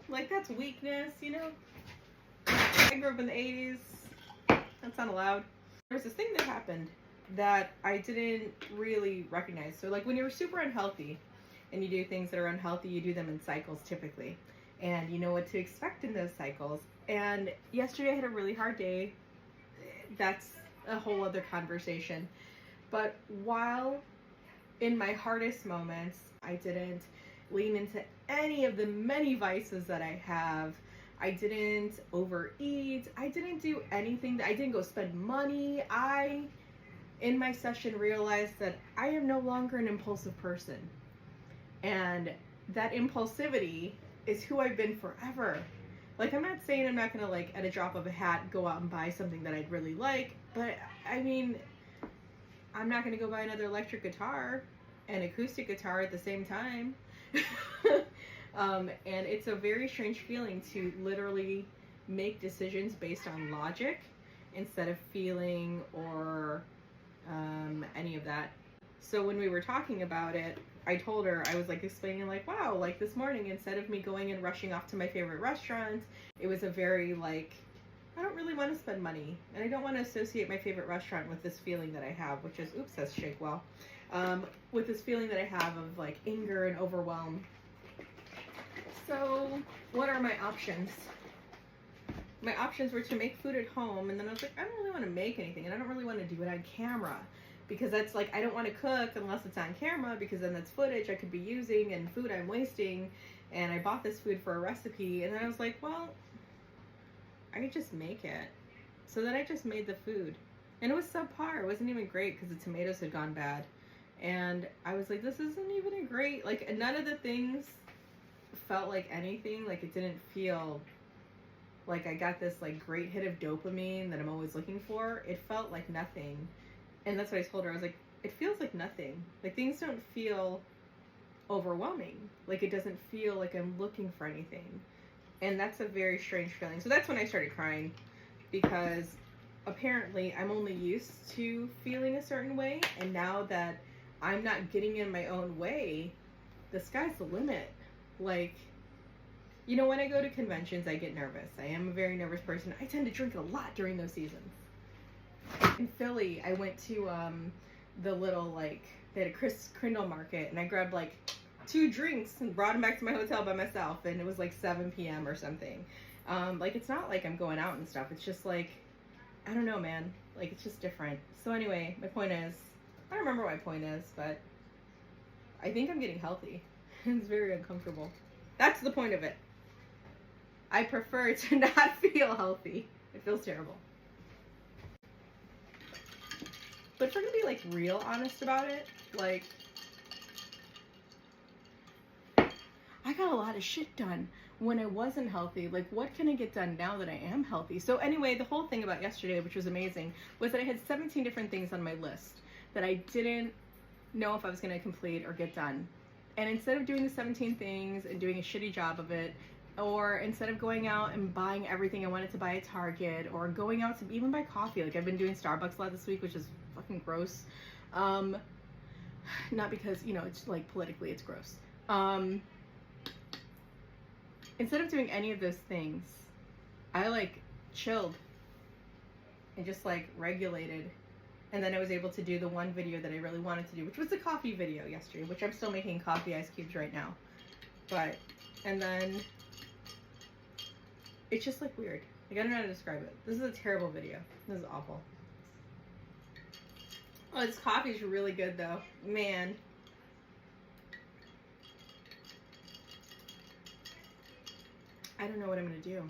Like, that's weakness, you know? I grew up in the 80s. That's not allowed. There was this thing that happened that I didn't really recognize. So, like, when you're super unhealthy and you do things that are unhealthy, you do them in cycles typically. And you know what to expect in those cycles. And yesterday I had a really hard day. That's a whole other conversation. But while in my hardest moments, I didn't lean into any of the many vices that I have. I didn't overeat. I didn't do anything. I didn't go spend money. In my session, realized that I am no longer an impulsive person. And that impulsivity is who I've been forever. Like, I'm not saying I'm not gonna, like, at a drop of a hat, go out and buy something that I'd really like, but I mean, I'm not gonna go buy another electric guitar and acoustic guitar at the same time. And it's a very strange feeling to literally make decisions based on logic instead of feeling or any of that. So when we were talking about it, I told her, I was like explaining like, wow, like this morning, instead of me going and rushing off to my favorite restaurant, it was a very like, I don't really want to spend money, and I don't want to associate my favorite restaurant with this feeling that I have, which is, oops, that's Shakewell, with this feeling that I have of like anger and overwhelm. So what are my options? My options were to make food at home, and then I was like, I don't really want to make anything, and I don't really want to do it on camera, because that's like, I don't want to cook unless it's on camera, because then that's footage I could be using and food I'm wasting, and I bought this food for a recipe, and then I was like, well, I could just make it. So then I just made the food, and it was subpar. It wasn't even great because the tomatoes had gone bad, and I was like, this isn't even a great, like, none of the things felt like anything. Like, it didn't feel like I got this like great hit of dopamine that I'm always looking for. It felt like nothing. And that's what I told her. I was like, it feels like nothing. Like, things don't feel overwhelming. Like, it doesn't feel like I'm looking for anything. And that's a very strange feeling. So that's when I started crying, because apparently I'm only used to feeling a certain way, and now that I'm not getting in my own way, the sky's the limit. Like, you know, when I go to conventions, I get nervous. I am a very nervous person. I tend to drink a lot during those seasons. In Philly, I went to the little, like, they had a Chris Crindle market, and I grabbed like 2 drinks and brought them back to my hotel by myself, and it was like 7 p.m. or something. Like, it's not like I'm going out and stuff. It's just like, I don't know, man. Like, it's just different. So anyway, my point is, I don't remember what my point is, but I think I'm getting healthy. It's very uncomfortable. That's the point of it. I prefer to not feel healthy. It feels terrible. But if we're gonna be like real honest about it, like, I got a lot of shit done when I wasn't healthy. Like, what can I get done now that I am healthy? So anyway, the whole thing about yesterday, which was amazing, was that I had 17 different things on my list that I didn't know if I was gonna complete or get done. And instead of doing the 17 things and doing a shitty job of it, or instead of going out and buying everything I wanted to buy at Target, or going out to even buy coffee, like I've been doing Starbucks a lot this week, which is fucking gross. Not because, you know, it's like politically it's gross. Instead of doing any of those things, I like chilled and just like regulated. And then I was able to do the one video that I really wanted to do, which was the coffee video yesterday, which I'm still making coffee ice cubes right now. But, and then it's just like weird. Like, I don't know how to describe it. This is a terrible video. This is awful. Oh, this coffee is really good though. Man. I don't know what I'm gonna do.